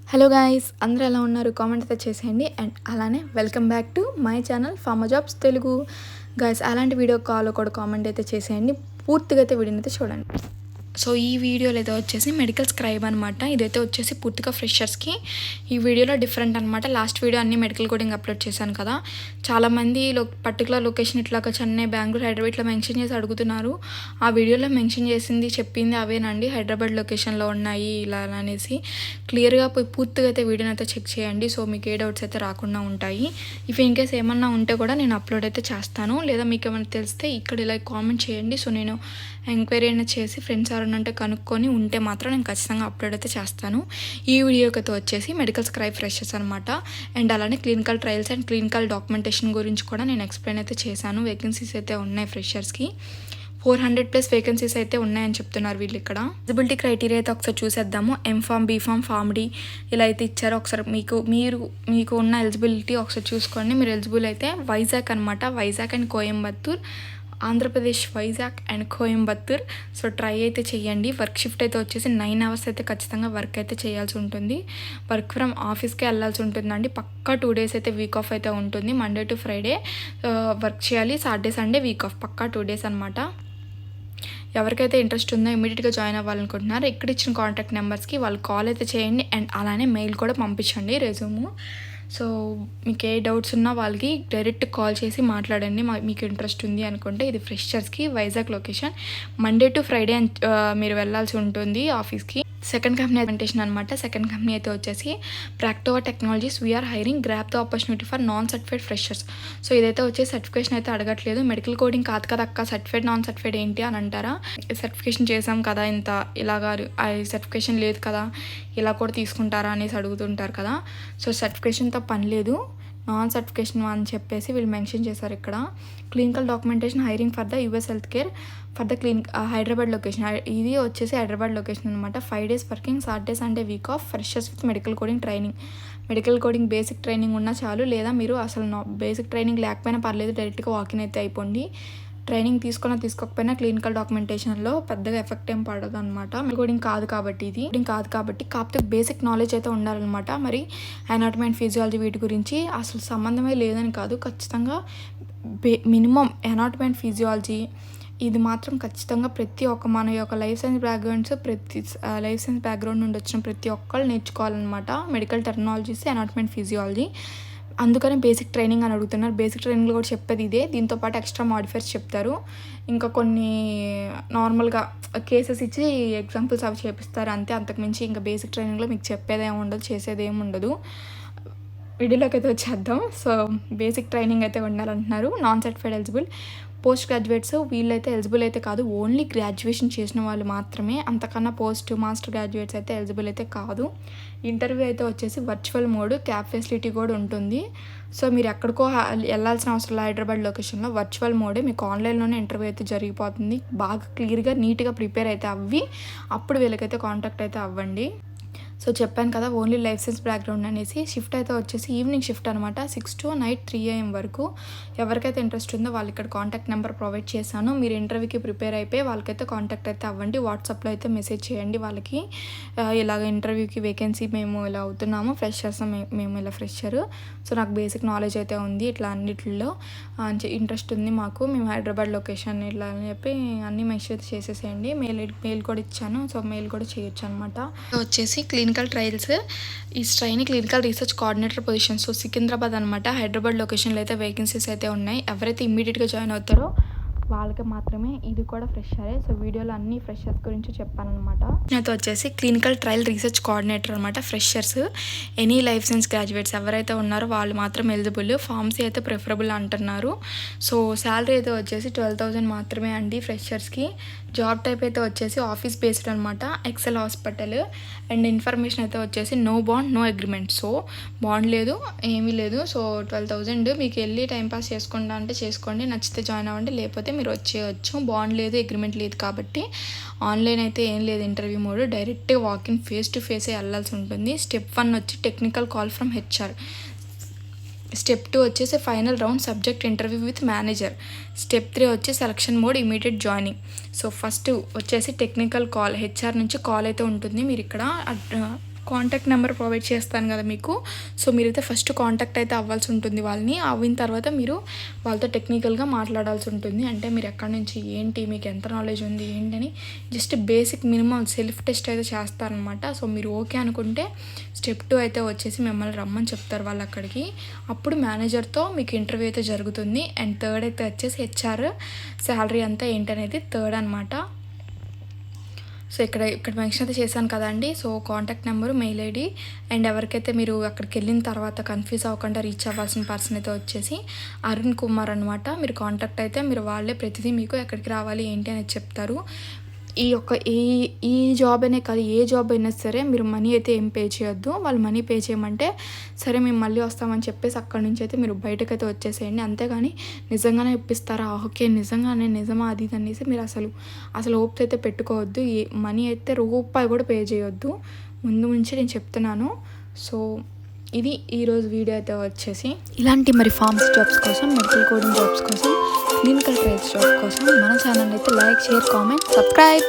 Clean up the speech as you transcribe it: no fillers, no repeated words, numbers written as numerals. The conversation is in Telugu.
హలో గాయ్స్, అందరూ ఎలా ఉన్నారు? కామెంట్ అయితే చేసేయండి. అండ్ అలానే welcome back to my channel pharma jobs Telugu. Guys, అలాంటి వీడియో కాల్ కూడా కామెంట్ అయితే చేసేయండి. పూర్తిగా అయితే వీడియోని అయితే చూడండి. సో ఈ వీడియోలో అయితే వచ్చేసి మెడికల్ స్క్రైబ్ అనమాట. ఇదైతే వచ్చేసి పూర్తిగా ఫ్రెషర్స్కి. ఈ వీడియోలో డిఫరెంట్ అనమాట. లాస్ట్ వీడియో అన్ని మెడికల్ కోడింగ్ అప్లోడ్ చేశాను కదా, చాలామంది పర్టికులర్ లొకేషన్ ఇట్లాగా చెన్నై, బెంగళూరు, హైదరాబాద్ ఇట్లా మెన్షన్ చేసి అడుగుతున్నారు. ఆ వీడియోలో మెన్షన్ చేసింది చెప్పింది అవేనండి, హైదరాబాద్ లొకేషన్లో ఉన్నాయి ఇలా అనేసి. క్లియర్గా పూర్తిగా అయితే వీడియోని అయితే చెక్ చేయండి. సో మీకు ఏ డౌట్స్ అయితే రాకుండా ఉంటాయి. ఇఫ్ ఇన్ కేస్ ఏమన్నా ఉంటే కూడా నేను అప్లోడ్ అయితే చేస్తాను, లేదా మీకు ఏమైనా తెలిస్తే ఇక్కడ ఇలా కామెంట్ చేయండి. సో నేను ఎంక్వైరీ అయినా చేసి ఫ్రెండ్స్ ఎవరైనా అంటే కనుక్కొని ఉంటే మాత్రం నేను ఖచ్చితంగా అప్లోడ్ అయితే చేస్తాను. ఈ వీడియోకి అయితే వచ్చేసి మెడికల్ స్క్రైబ్ ఫ్రెషర్స్ అనమాట. అండ్ అలానే clinical trials and clinical documentation గురించి కూడా నేను ఎక్స్ప్లెయిన్ అయితే చేశాను. వేకెన్సీస్ అయితే ఉన్నాయి ఫ్రెషర్స్కి. 400+ వేకెన్సీస్ అయితే ఉన్నాయని చెప్తున్నారు వీళ్ళు. ఇక్కడ ఎలిజిబిలిటీ క్రైటీరియా అయితే ఒకసారి చూసేద్దాము. ఎంఫామ్, బీఫామ్, ఫామ్ డి ఇలా అయితే ఇచ్చారు. ఒకసారి మీకు ఉన్న ఎలిజిబిలిటీ ఒకసారి చూసుకోండి. మీరు ఎలిజిబుల్ అయితే వైజాగ్ అనమాట, Vizag and Coimbatore, Andhra Pradesh Vizag and Coimbatore. So try అయితే చేయండి. వర్క్ షిఫ్ట్ అయితే వచ్చేసి 9 hours అయితే ఖచ్చితంగా వర్క్ అయితే చేయాల్సి ఉంటుంది. వర్క్ ఫ్రమ్ ఆఫీస్కే వెళ్ళాల్సి ఉంటుందండి. పక్కా 2 days అయితే వీక్ ఆఫ్ అయితే ఉంటుంది. మండే టు ఫ్రైడే వర్క్ చేయాలి, సాటర్డే సండే వీక్ ఆఫ్, పక్కా 2 days అనమాట. ఎవరికైతే ఇంట్రెస్ట్ ఉందో ఇమీడియట్గా జాయిన్ అవ్వాలనుకుంటున్నారు, ఇక్కడ ఇచ్చిన కాంటాక్ట్ నెంబర్స్కి వాళ్ళు కాల్ అయితే చేయండి. అండ్ అలానే మెయిల్ కూడా పంపించండి రెజ్యూము. సో మీకు ఏ డౌట్స్ ఉన్నా వాళ్ళకి డైరెక్ట్ కాల్ చేసి మాట్లాడండి. మీకు ఇంట్రెస్ట్ ఉంది అనుకుంటే. ఇది ఫ్రెషర్స్కి Vizag location. Monday to Friday మీరు వెళ్ళాల్సి ఉంటుంది ఆఫీస్కి. సెకండ్ కంపెనీ అడ్వాంటేషన్ అనమాట. సెకండ్ కంపెనీ అయితే వచ్చేసి Practova Technologies. We are hiring, grab the opportunity for non certified freshers. So ఇదైతే వచ్చేసి సర్టిఫికేషన్ అయితే అడగట్లేదు. మెడికల్ కోడింగ్ కాదు కదా అక్క, సర్టిఫైడ్ నాన్ సర్టిఫైడ్ ఏంటి అని అంటారా? సర్టిఫికేషన్ చేసాం కదా, ఇంత ఇలాగా సర్టిఫికేషన్ లేదు కదా, ఇలా కూడా తీసుకుంటారా అనేసి అడుగుతుంటారు కదా. సో సర్టిఫికేషన్తో పని లేదు, నాన్ సర్టిఫికేషన్ అని చెప్పేసి వీళ్ళు మెన్షన్ చేశారు ఇక్కడ. Clinical documentation hiring for the US health care for the Hyderabad location. ఇది వచ్చేసి హైదరాబాద్ లొకేషన్ అనమాట. 5 days working, Saturday Sunday week of. Freshers with medical coding training. Medical coding basic training ఉన్నా చాలు, లేదా మీరు అసలు బేసిక్ ట్రైనింగ్ లేకపోయినా పర్లేదు, డైరెక్ట్గా వాకిన్ అయితే అయిపోండి. ట్రైనింగ్ తీసుకోకపోయినా క్లినికల్ డాక్యుమెంటేషన్లో పెద్దగా ఎఫెక్ట్ ఏం పడదు అనమాట. కోడింగ్ కాదు కాబట్టి కాకపోతే బేసిక్ నాలెడ్జ్ అయితే ఉండాలన్నమాట. మరి అనాటమీ అండ్ ఫిజియాలజీ వీటి గురించి అసలు సంబంధమే లేదని కాదు, ఖచ్చితంగా మినిమం అనాటమీ అండ్ ఫిజియాలజీ ఇది మాత్రం ఖచ్చితంగా ప్రతి ఒక్క మన యొక్క లైఫ్ సైన్స్ బ్యాక్గ్రౌండ్ నుండి వచ్చిన ప్రతి ఒక్కళ్ళు నేర్చుకోవాలన్నమాట. Medical technologies, anatomy and physiology. అందుకని బేసిక్ ట్రైనింగ్ అని అడుగుతున్నారు. బేసిక్ ట్రైనింగ్లో కూడా చెప్పేది ఇదే. దీంతోపాటు ఎక్స్ట్రా మాడిఫైర్స్ చెప్తారు. ఇంకా కొన్ని నార్మల్గా కేసెస్ ఇచ్చి ఎగ్జాంపుల్స్ అవి చేపిస్తారు అంతే. అంతకుమించి ఇంకా బేసిక్ ట్రైనింగ్లో మీకు చెప్పేది ఏమి ఉండదు, చేసేది ఏమి ఉండదు. వీడియోలోకి అయితే వచ్చేద్దాం. సో బేసిక్ ట్రైనింగ్ అయితే ఉండాలంటున్నారు. Non certified eligible. Post graduates వీళ్ళైతే ఎలిజిబుల్ అయితే కాదు, ఓన్లీ గ్రాడ్యుయేషన్ చేసిన వాళ్ళు మాత్రమే. అంతకన్నా మాస్టర్ గ్రాడ్యుయేట్స్ అయితే ఎలిజిబుల్ అయితే కాదు. ఇంటర్వ్యూ అయితే వచ్చేసి వర్చువల్ మోడ్, క్యాబ్ ఫెసిలిటీ కూడా ఉంటుంది. సో మీరు ఎక్కడికో వెళ్ళాల్సిన అవసరం హైదరాబాద్ లొకేషన్లో వర్చువల్ మోడే, మీకు ఆన్లైన్లోనే ఇంటర్వ్యూ అయితే జరిగిపోతుంది. బాగా క్లియర్గా నీట్గా ప్రిపేర్ అయితే అవ్వి అప్పుడు వీళ్ళకైతే కాంటాక్ట్ అయితే అవ్వండి. సో చెప్పాను కదా ఓన్లీ లైఫ్ సైన్స్ బ్యాక్గ్రౌండ్ అనేసి. షిఫ్ట్ అయితే వచ్చేసి ఈవినింగ్ షిఫ్ట్ అనమాట, 6 to night 3 AM వరకు. ఎవరికైతే ఇంట్రెస్ట్ ఉందో వాళ్ళు ఇక్కడ కాంటాక్ట్ నెంబర్ ప్రొవైడ్ చేశాను. మీరు ఇంటర్వ్యూకి ప్రిపేర్ అయిపోయి వాళ్ళకైతే కాంటాక్ట్ అయితే అవ్వండి. వాట్సాప్లో అయితే మెసేజ్ చేయండి వాళ్ళకి, ఇలాగ ఇంటర్వ్యూకి వేకెన్సీ మేము ఇలా అవుతున్నాము, ఫ్రెషర్స్ మేము ఇలా ఫ్రెషర్, సో నాకు బేసిక్ నాలెడ్జ్ అయితే ఉంది ఇట్లా అన్నిటిలో, ఇంట్రెస్ట్ ఉంది మాకు, మేము హైదరాబాద్ లొకేషన్ ఇట్లా అని చెప్పి అన్నీ మెసేజ్ చేసేసేయండి. మెయిల్ కూడా ఇచ్చాను, సో మెయిల్ కూడా చేయొచ్చు అనమాట. వచ్చేసి క్లినికల్ ట్రయల్స్ ఈ training clinical research coordinator position. So Secunderabad అనమాట. హైదరాబాద్ లొకేషన్లో అయితే వేకెన్సీస్ అయితే ఉన్నాయి. ఎవరైతే ఇమ్మీడియట్గా జాయిన్ అవుతారో వాళ్ళకి మాత్రమే. ఇది కూడా ఫ్రెషరే. సో వీడియోలో అన్ని ఫ్రెషర్స్ గురించి చెప్పాను అనమాట. అయితే వచ్చేసి క్లినికల్ ట్రయల్ రీసెర్చ్ కోఆర్డినేటర్ అనమాట. Freshers, any life science graduates ఎవరైతే ఉన్నారో వాళ్ళు మాత్రం ఎలిజిబుల్. ఫార్మసీ అయితే ప్రిఫరబుల్ అంటున్నారు. సో శాలరీ అయితే వచ్చేసి 12,000 మాత్రమే అండి ఫ్రెషర్స్కి. జాబ్ టైప్ అయితే వచ్చేసి ఆఫీస్ బేస్డ్ అనమాట, ఎక్సెల్ హాస్పిటల్. అండ్ ఇన్ఫర్మేషన్ అయితే వచ్చేసి no bond no agreement. So bond లేదు, ఏమీ లేదు. సో 12,000 మీకు వెళ్ళి టైంపాస్ చేసుకుంటా అంటే చేసుకోండి, నచ్చితే జాయిన్ అవ్వండి, లేకపోతే మీరు వచ్చేయచ్చు. బాండ్ లేదు, అగ్రిమెంట్ లేదు కాబట్టి ఆన్లైన్ అయితే ఏం లేదు ఇంటర్వ్యూ మోడ్, డైరెక్ట్గా వాకిన్ ఫేస్ టు ఫేసే వెళ్ళాల్సి ఉంటుంది. స్టెప్ 1 వచ్చి technical call from HR. Step 2 వచ్చేసి final round subject interview with manager. Step 3 వచ్చి selection mode, immediate joining. So first వచ్చేసి టెక్నికల్ కాల్, హెచ్ఆర్ నుంచి కాల్ అయితే ఉంటుంది. మీరు ఇక్కడ కాంటాక్ట్ నెంబర్ ప్రొవైడ్ చేస్తాను కదా మీకు. సో మీరైతే ఫస్ట్ కాంటాక్ట్ అయితే అవ్వాల్సి ఉంటుంది వాళ్ళని. అయిన తర్వాత మీరు వాళ్ళతో టెక్నికల్గా మాట్లాడాల్సి ఉంటుంది. అంటే మీరు ఎక్కడి నుంచి ఏంటి, మీకు ఎంత నాలెడ్జ్ ఉంది ఏంటని just basic minimum self test అయితే చేస్తారనమాట. సో మీరు ఓకే అనుకుంటే స్టెప్ 2 అయితే వచ్చేసి మిమ్మల్ని రమ్మని చెప్తారు వాళ్ళు అక్కడికి. అప్పుడు మేనేజర్తో మీకు ఇంటర్వ్యూ అయితే జరుగుతుంది. అండ్ థర్డ్ అయితే వచ్చేసి హెచ్ఆర్ శాలరీ అంతా ఏంటనేది థర్డ్ అనమాట. సో ఇక్కడ మెన్షన్ అయితే చేశాను కదండి. So contact number, mail ID and ఎవరికైతే మీరు అక్కడికి వెళ్ళిన తర్వాత కన్ఫ్యూజ్ అవ్వకుండా రీచ్ అవ్వాల్సిన పర్సన్ అయితే వచ్చేసి అరుణ్ కుమార్ అనమాట. మీరు కాంటాక్ట్ అయితే మీరు వాళ్ళే ప్రతిదీ మీకు ఎక్కడికి రావాలి ఏంటి అనేది చెప్తారు. ఈ జాబ్ అనే కాదు, ఏ జాబ్ అయినా సరే మీరు మనీ అయితే ఏం పే చేయొద్దు. వాళ్ళు మనీ పే చేయమంటే సరే మేము మళ్ళీ వస్తామని చెప్పేసి అక్కడి నుంచి అయితే మీరు బయటకైతే వచ్చేసేయండి. అంతేగాని నిజంగానే ఇప్పిస్తారా, ఓకే నిజమా అది ఇది అనేసి మీరు అసలు హోప్స్ అయితే పెట్టుకోవద్దు. మనీ అయితే రూపాయి కూడా పే చేయొద్దు, ముందు నుంచి నేను చెప్తున్నాను. సో ఇది ఈరోజు వీడియో అయితే వచ్చేసి ఇలాంటి మరి ఫార్మసీ జాబ్స్ కోసం, మెడికల్ కోడింగ్ జాబ్స్ కోసం, క్లినికల్ ట్రయల్స్ జాబ్ కోసం మన ఛానల్ అయితే లైక్, షేర్, కామెంట్, సబ్స్క్రైబ్.